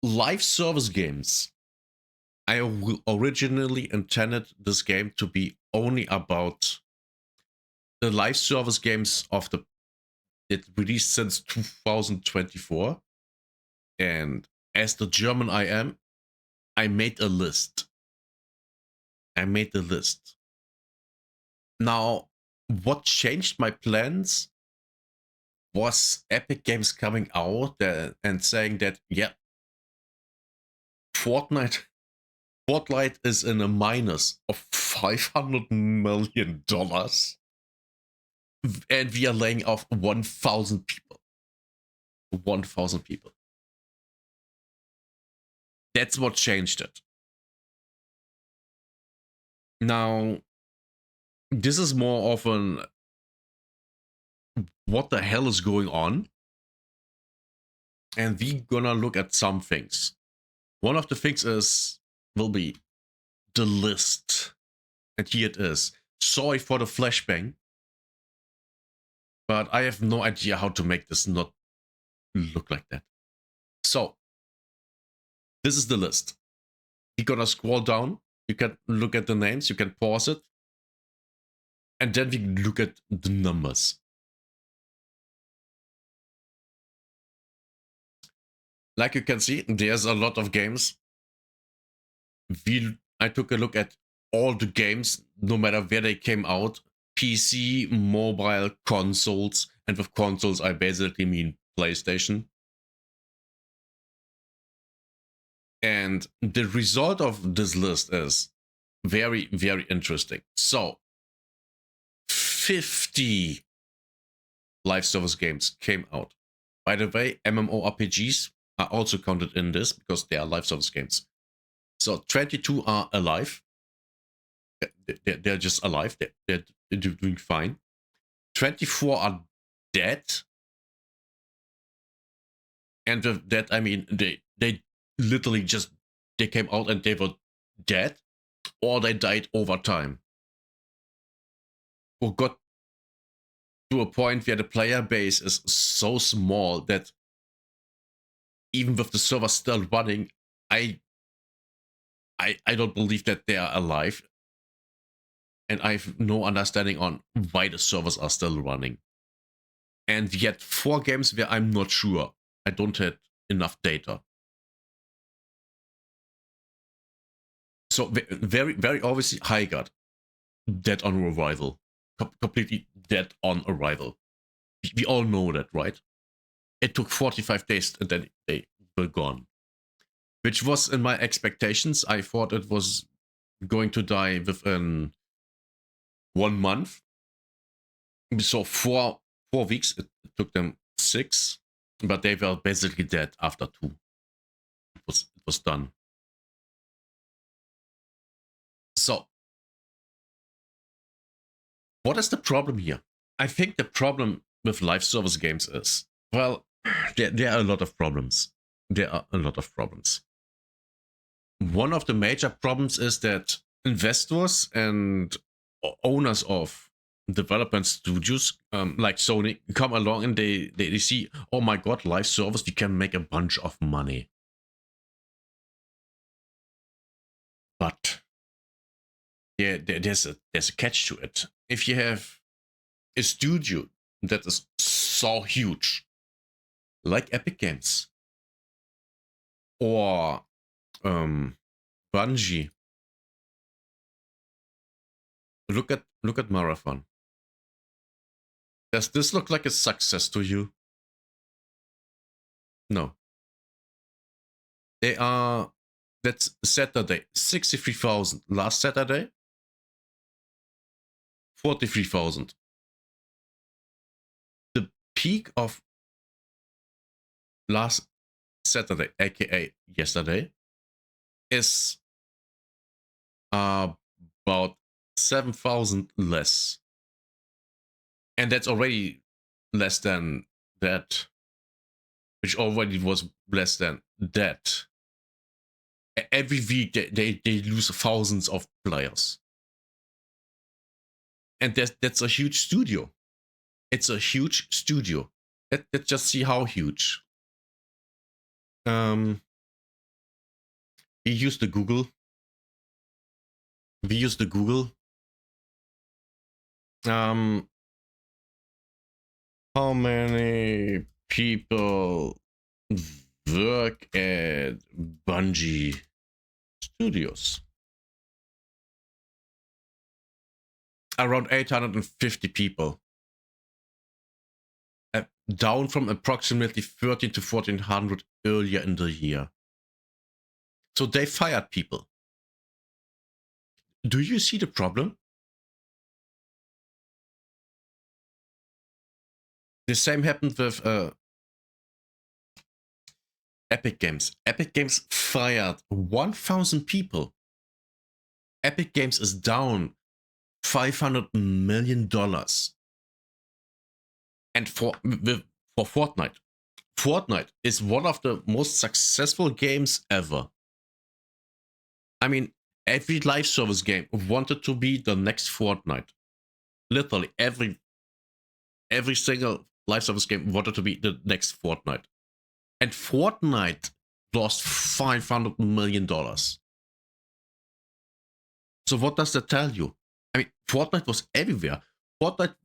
live service games. I originally intended this game to be only about the live service games of the it released since 2024. And as the German I am, I made a list. I made the list. Now, what changed my plans was Epic Games coming out and saying that, yeah, Fortnite is in a minus of $500 million. And we are laying off 1,000 people. 1,000 people. That's what changed it. Now, this is more of an what the hell is going on? And we gonna look at some things. One of the things will be the list. And here it is. Sorry for the flashbang. But I have no idea how to make this not look like that. So, this is the list. You're gonna scroll down. You can look at the names. You can pause it. And then we look at the numbers. Like you can see, there's a lot of games. I took a look at all the games, no matter where they came out. PC, mobile, consoles. And with consoles, I basically mean PlayStation. And the result of this list is very, very interesting. So, 50 live service games came out. By the way, MMORPGs are also counted in this because they are live service games. So 22 are alive. They're just alive. They're doing fine. 24 are dead. And with that, I mean, they literally just, they came out and they were dead, or they died over time, or got to a point where the player base is so small that even with the server still running, I don't believe that they are alive. And I have no understanding on why the servers are still running. And yet 4 games where I'm not sure. I don't have enough data. So very, very obviously, Highguard, dead on arrival. Completely dead on arrival. We all know that, right? It took 45 days and then they were gone. Which was in my expectations. I thought it was going to die within 1 month. So 4 weeks. It took them 6, but they were basically dead after 2. It was done. So, what is the problem here? I think the problem with live service games is, well, there are a lot of problems. One of the major problems is that investors and owners of development studios like Sony come along and they see, oh my god, live service, we can make a bunch of money. But there's a catch to it. If you have a studio that is so huge, like Epic Games or Bungie, look at Marathon. Does this look like a success to you? No. They are. That's Saturday, 63,000. Last Saturday, 43,000. The peak of last Saturday, aka yesterday, is about 7,000 less. And that's already less than that, which already was less than that. Every week they lose thousands of players. And that's a huge studio. It's a huge studio. Let's just see how huge. We use the Google. We use the Google. How many people work at Bungie Studios? Around 850 people. Down from approximately 13 to 1400 earlier in the year. So they fired people. Do you see the problem? The same happened with Epic Games. Epic Games fired 1,000 people. Epic Games is down $500 million. And for Fortnite. Fortnite is one of the most successful games ever. I mean, every live service game wanted to be the next Fortnite. Literally, every single live service game wanted to be the next Fortnite. And Fortnite lost $500 million. So what does that tell you? I mean, Fortnite was everywhere. Fortnite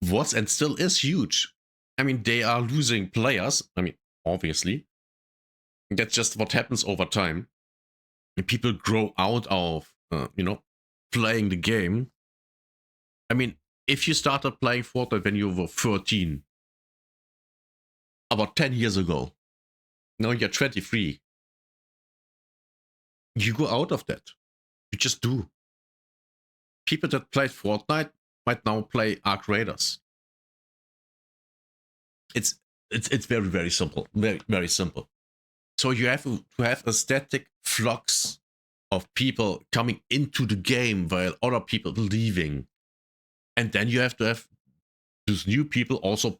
was and still is huge. I mean, they are losing players. I mean, obviously. That's just what happens over time. And people grow out of, playing the game. I mean, if you started playing Fortnite when you were 13, about 10 years ago, now you're 23, you go out of that. You just do. People that played Fortnite might now play Arc Raiders. It's very, very simple. Very, very simple. So you have to have a static flux of people coming into the game while other people leaving. And then you have to have those new people also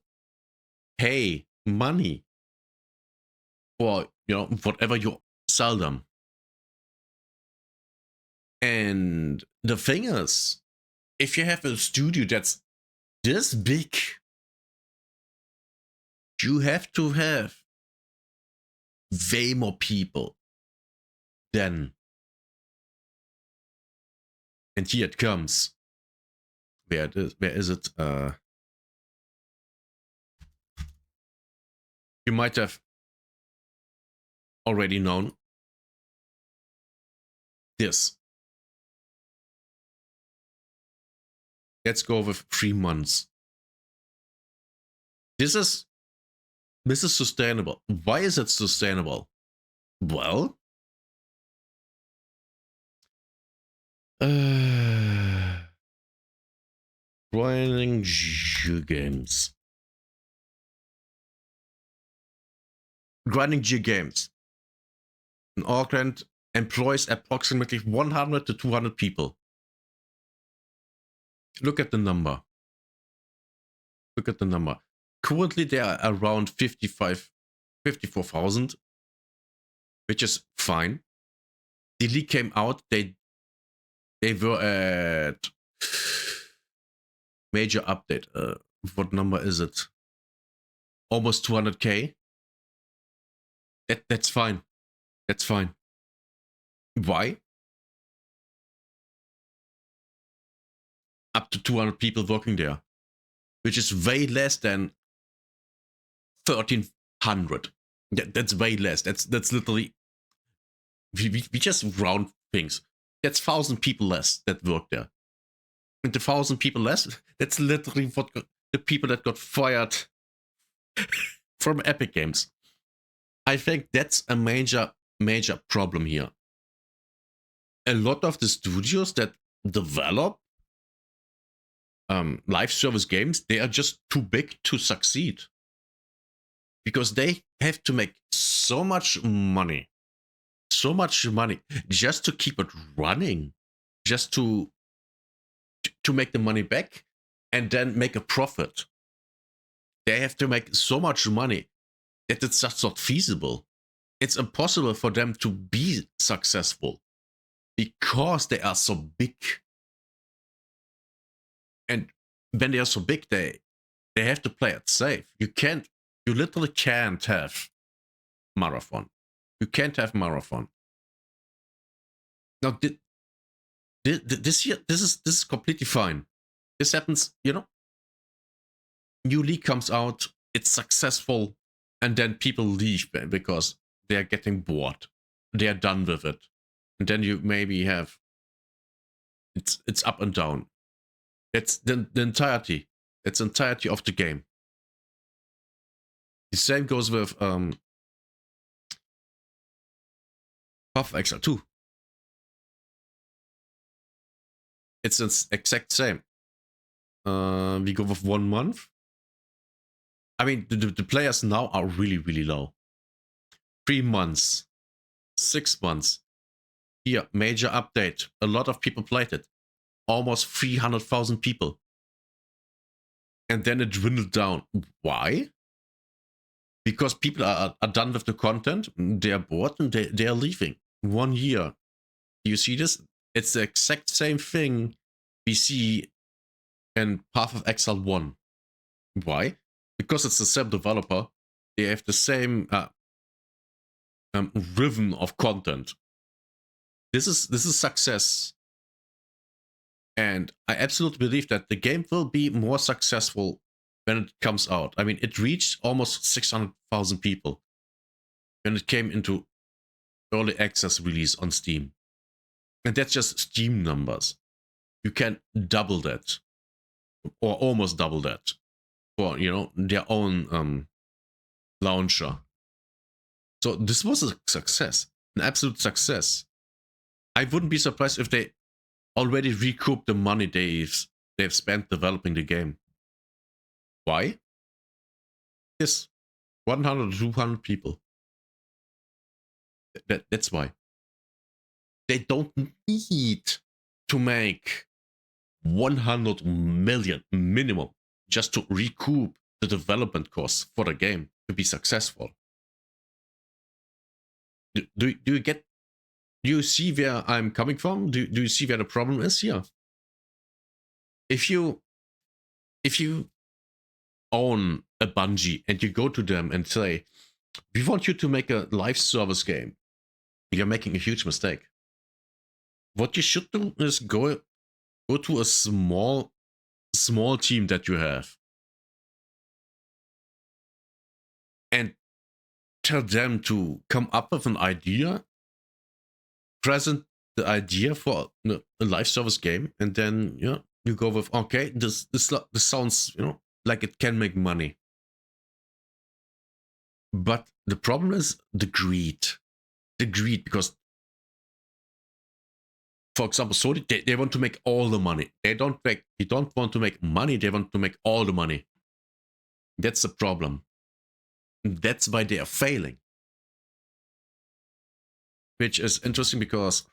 pay money for, whatever you sell them. And the thing is, if you have a studio that's this big, you have to have way more people then. And here it comes. Where is it? You might have already known this. Let's go with 3 months. This is sustainable. Why is it sustainable? Well, grinding G games. Grinding G games in Auckland employs approximately 100 to 200 people. Look at the number. Look at the number. Currently, they are around 54,000, which is fine. The leak came out. They were at major update. What number is it? Almost 200k. That's fine. That's fine. Why? Up to 200 people working there, which is way less than 1,300. That's way less. That's literally, we just round things. That's 1,000 people less that work there. And the 1,000 people less, that's literally what the people that got fired from Epic Games. I think that's a major problem here. A lot of the studios that develop live service games, they are just too big to succeed. Because they have to make so much money just to keep it running, just to make the money back and then make a profit. They have to make so much money that it's just not feasible. It's impossible for them to be successful because they are so big. And when they are so big, they have to play it safe. You literally can't have marathon. You can't have marathon. Now, this year, this is completely fine. This happens, new league comes out, it's successful, and then people leave because they're getting bored. They're done with it. And then you maybe have it's up and down. It's the entirety. It's entirety of the game. The same goes with Path of Exile 2. It's the exact same. We go with 1 month. I mean, the players now are really, really low. 3 months, 6 months. Here, major update. A lot of people played it. Almost 300,000 people. And then it dwindled down. Why? Because people are done with the content. They're bored and they're leaving. 1 year. Do you see this? It's the exact same thing we see in Path of Exile 1. Why? Because it's the same developer. They have the same rhythm of content. This is success. And I absolutely believe that the game will be more successful when it comes out. I mean, it reached almost 600,000 people when it came into early access release on Steam. And that's just Steam numbers. You can double that, or almost double that, for their own launcher. So this was a success, an absolute success. I wouldn't be surprised if they already recouped the money they've spent developing the game. Why? Yes, 100 to 200 people. That's why. They don't need to make 100 million minimum just to recoup the development costs for the game to be successful. Do you get? Do you see where I'm coming from? Do you see where the problem is here? If you own a Bungie and you go to them and say, we want you to make a live service game, you're making a huge mistake. What you should do is go to a small team that you have and tell them to come up with an idea, present the idea for a live service game, and then you go with, okay, this sounds like it can make money. But the problem is the greed, because, for example, Sony, they want to make all the money. They don't want to make money. They want to make all the money. That's the problem. That's why they are failing. Which is interesting because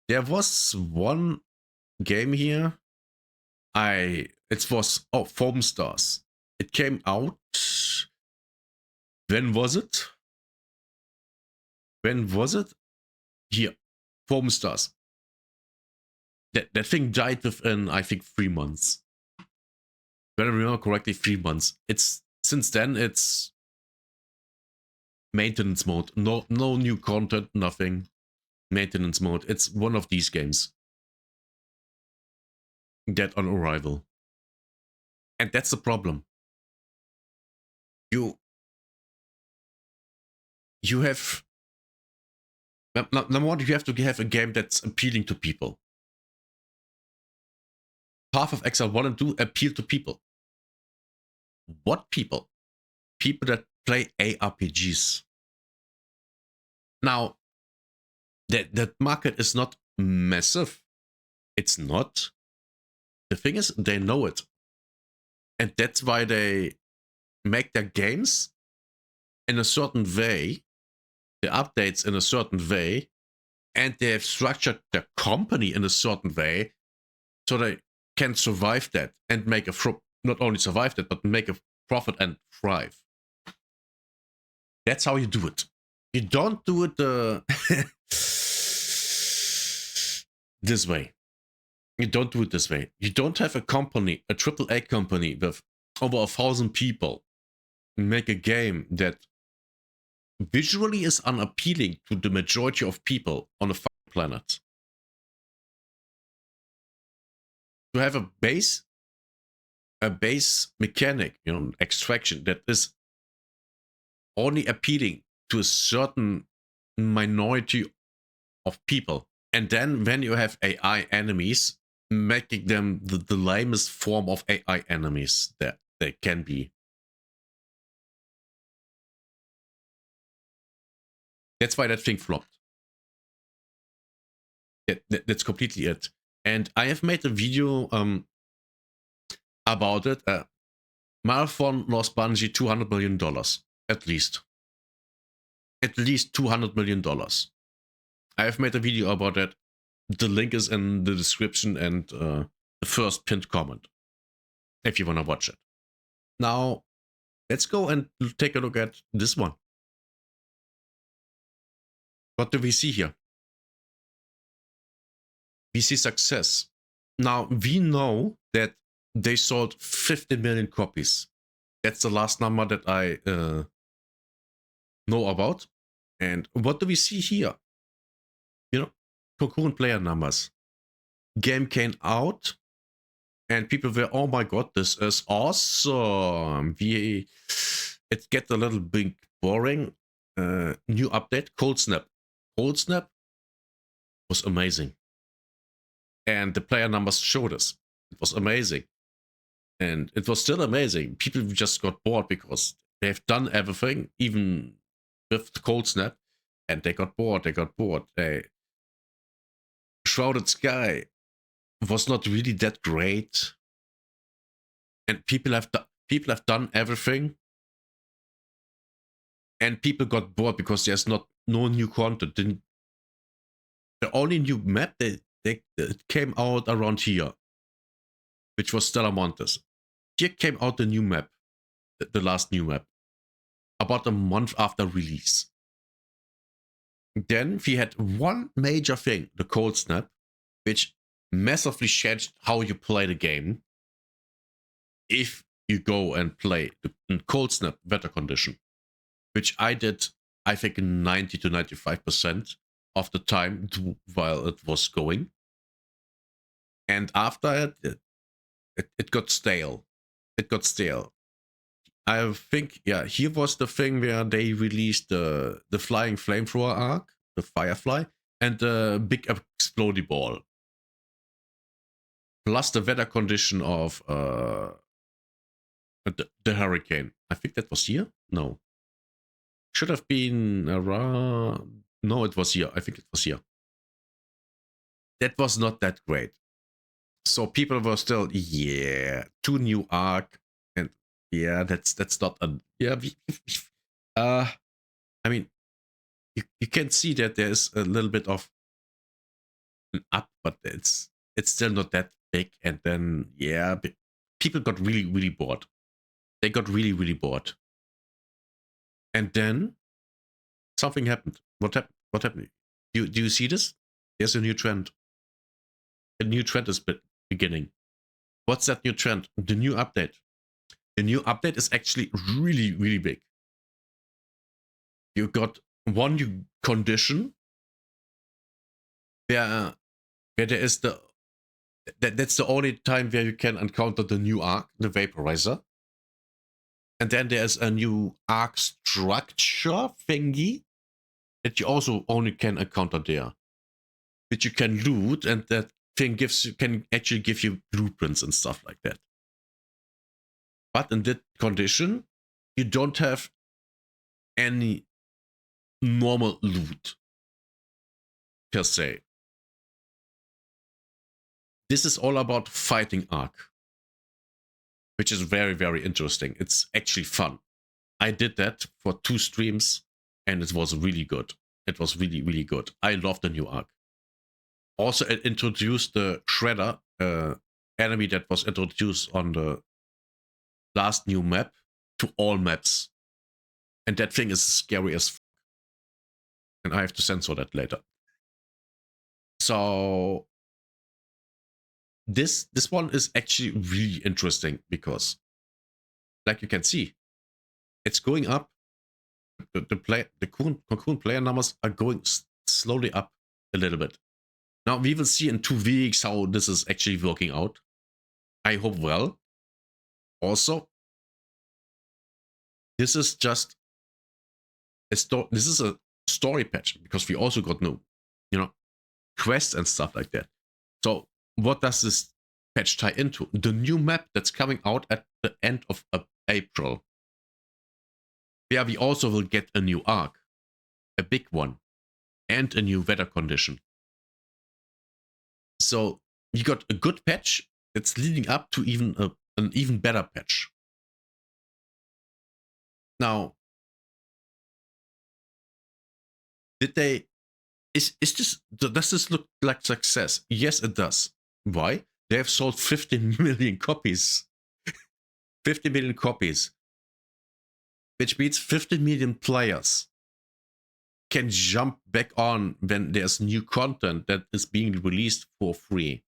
there was one game here. It was Foam Stars. It came out. When was it? Here, Foam Stars. That thing died within, I think, 3 months. When I remember correctly, 3 months. Since then it's maintenance mode. No new content, nothing. Maintenance mode. It's one of these games. Dead on arrival. And that's the problem. You have, number one, you have to have a game that's appealing to people. Path of Exile 1 and 2 appeal to people. What people? People that play ARPGs. Now, that market is not massive. It's not. The thing is, they know it. And that's why they make their games in a certain way, the updates in a certain way, and they have structured their company in a certain way so they can survive that and make not only survive that, but make a profit and thrive. That's how you do it. You don't do it this way. You don't do it this way. You don't have a company, a AAA company with over 1,000 people, make a game that visually is unappealing to the majority of people on the planet. to have a base mechanic, extraction that is only appealing to a certain minority of people. And then when you have AI enemies, making them the lamest form of AI enemies that they can be. That's why that thing flopped. That's completely it. And I have made a video about it. Marathon lost Bungie $200 million, at least. At least $200 million. I have made a video about it. The link is in the description and the first pinned comment, if you want to watch it. Now, let's go and take a look at this one. What do we see here? We see success. Now, we know that they sold 50 million copies. That's the last number that I know about. And what do we see here? Concurrent player numbers. Game came out and people were, oh my god, this is awesome. It gets a little bit boring. New update, Cold Snap. Cold Snap was amazing. And the player numbers showed us. It was amazing. And it was still amazing. People just got bored because they've done everything, even with the Cold Snap, and they got bored. Shrouded Sky was not really that great, and people have done everything, and people got bored because there's no new content. The only new map that came out around here, which was Stellar Montes. Here came out the new map, the last new map, about a month after release. Then we had one major thing, the Cold Snap, which massively changed how you play the game. If you go and play the Cold Snap weather condition, which I did, I think 90 to 95% of the time while it was going. And after it got stale. It got stale. I think, yeah, here was the thing where they released the flying flamethrower arc, the Firefly, and the big explodey ball. Plus the weather condition of the hurricane. I think that was here? No. Should have been around... No, it was here. I think it was here. That was not that great. So people were still, yeah, 2 new arc, and yeah, that's not a... Yeah, I mean, you can see that there's a little bit of an up, but it's still not that big. And then, yeah, people got really, really bored. They got really, really bored. And then something happened. What happened? Do you see this? There's a new trend. A new trend is beginning. What's that new trend? The new update. The new update is actually really, really big. You got one new condition where there is that's the only time where you can encounter the new arc, the vaporizer. And then there's a new arc structure thingy that you also only can encounter there, which you can loot, and that thing can actually give you blueprints and stuff like that. But in that condition, you don't have any normal loot per se. This is all about fighting arc, which is very, very interesting. It's actually fun. I did that for 2 streams, and it was really good. It was really, really good. I love the new arc. Also, it introduced the Shredder enemy that was introduced on the last new map to all maps. And that thing is scary as fuck. And I have to censor that later. So this one is actually really interesting because, like you can see, it's going up. The Cocoon player numbers are going slowly up a little bit. Now we will see in 2 weeks how this is actually working out. I hope well. Also, this is just this is a story patch because we also got new, quests and stuff like that. So what does this patch tie into? The new map that's coming out at the end of April. Yeah, we also will get a new arc, a big one, and a new weather condition. So you got a good patch that's leading up to an even better patch. Now, did they? Is this? Does this look like success? Yes, it does. Why? They have sold 15 million copies. 50 million copies, which means 50 million players can jump back on when there's new content that is being released for free.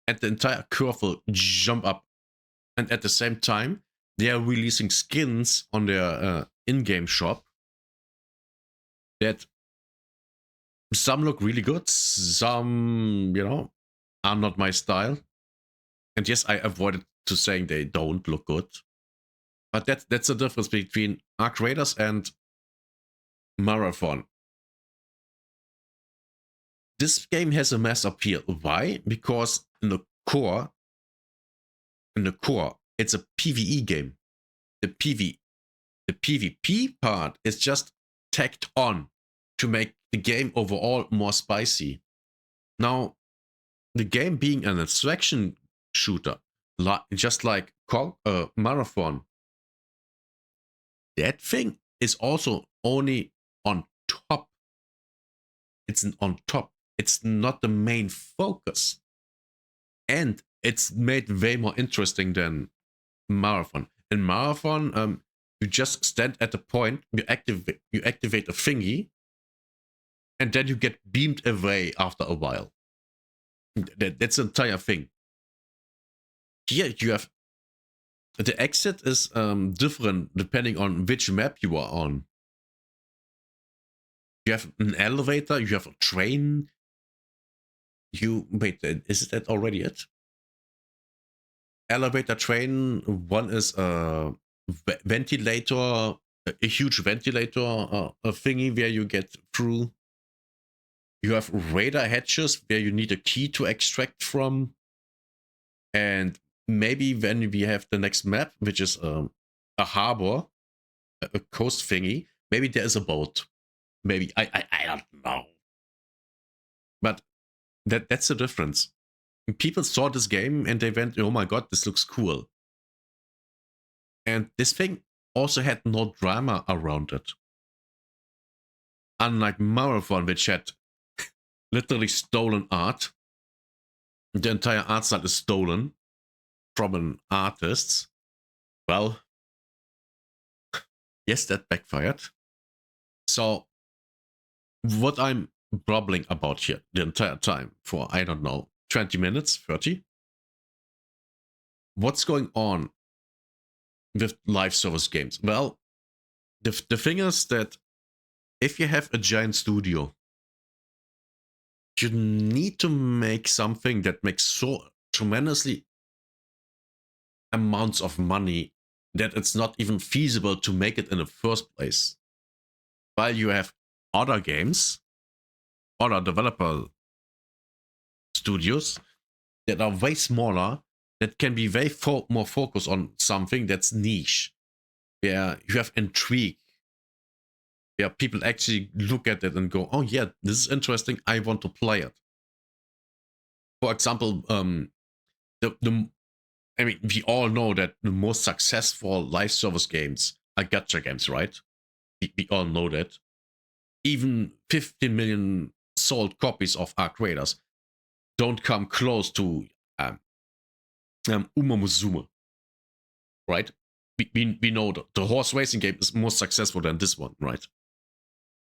And the entire curve will jump up. And at the same time, they are releasing skins on their in-game shop that some look really good, some, are not my style. And yes, I avoided to saying they don't look good. But that's the difference between Arc Raiders and Marathon. This game has a mass appeal. Why? Because in the core, it's a PvE game. The PvP part is just tacked on to make the game overall more spicy. Now, the game being an extraction shooter, just like Marathon, that thing is also only on top. It's on top. It's not the main focus. And it's made way more interesting than Marathon. In Marathon, you just stand at a point, you activate a thingy, and then you get beamed away after a while. That's the entire thing. Here you have the exit is different depending on which map you are on. You have an elevator, you have a train. Wait, is that already it? Elevator, train. One is a ventilator, a huge ventilator, a thingy where you get through. You have radar hatches where you need a key to extract from. And maybe when we have the next map, which is a harbor, a coast thingy, maybe there is a boat. Maybe I don't know. But that's the difference. People saw this game and they went, "Oh my god, this looks cool." And this thing also had no drama around it. Unlike Marathon, which had literally stolen art. The entire art style is stolen from an artist. Well, yes, that backfired. So, what I'm babbling about here the entire time for, I don't know, 20 minutes, 30? What's going on with live service games? Well, the thing is that if you have a giant studio, you need to make something that makes so tremendously amounts of money that it's not even feasible to make it in the first place. While you have other games, other developer studios that are way smaller, that can be way more focused on something that's niche, where you have intrigue, where people actually look at it and go, "Oh yeah, this is interesting. I want to play it." For example, I mean, we all know that the most successful live service games are gacha games, right? We all know that. Even 15 million sold copies of Arc Raiders don't come close to Uma Musume, right? We know the horse racing game is more successful than this one, right?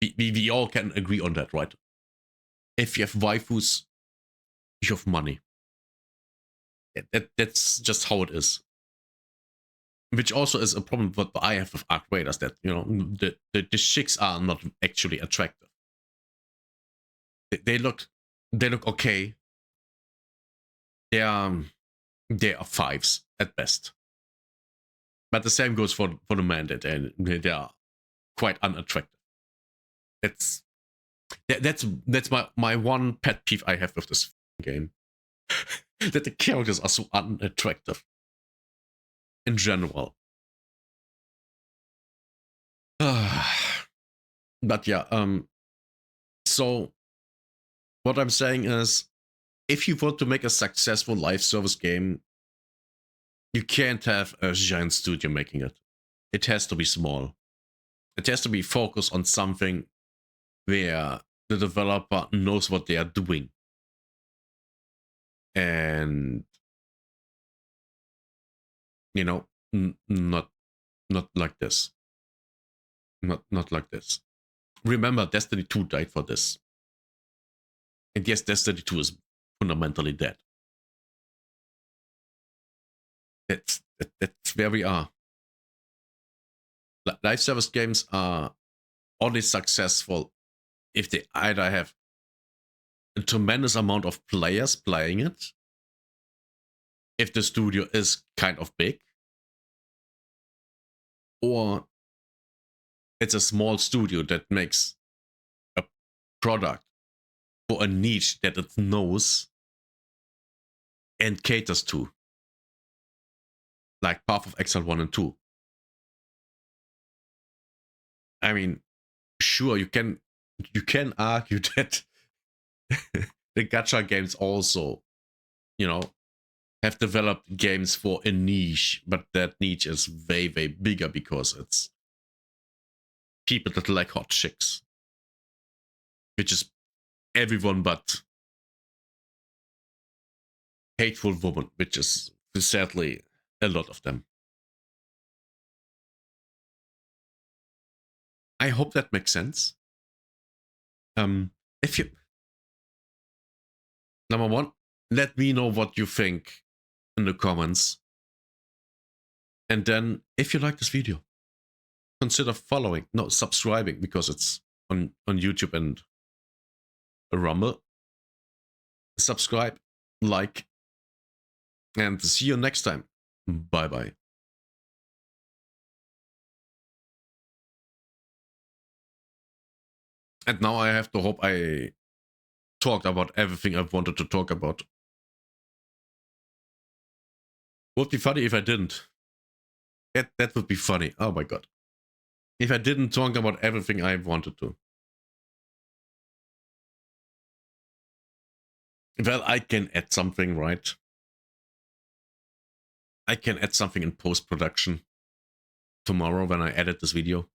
We all can agree on that, right? If you have waifus, you have money. That's just how it is. Which also is a problem what I have with Arc Raiders, that the chicks are not actually attractive. They look okay. they are 5s at best. But the same goes for the Mandate, and they are quite unattractive. That's my one pet peeve I have with this game. That the characters are so unattractive in general. But yeah, so what I'm saying is, if you want to make a successful live service game, you can't have a giant studio making it. It has to be small. It has to be focused on something where the developer knows what they are doing. And, you know, not like this. Not like this. Remember, Destiny 2 died for this. And yes, Destiny 2 is fundamentally dead. That's where we are. Live service games are only successful if they either have a tremendous amount of players playing it, if the studio is kind of big, or it's a small studio that makes a product for a niche that it knows and caters to, like Path of Exile 1 and 2. I mean, sure, you can argue that the gacha games also, have developed games for a niche, but that niche is way, way bigger because it's people that like hot chicks, which is everyone but hateful women, which is sadly a lot of them. I hope that makes sense. If you, number one, let me know what you think in the comments. And then, if you like this video, consider subscribing, because it's on YouTube and Rumble. Subscribe, like, and see you next time. Bye-bye. And now I have to hope I talked about everything I wanted to talk about. Would be funny if I didn't. That would be funny. Oh my god. If I didn't talk about everything I wanted to. Well, I can add something, right? I can add something in post-production tomorrow when I edit this video.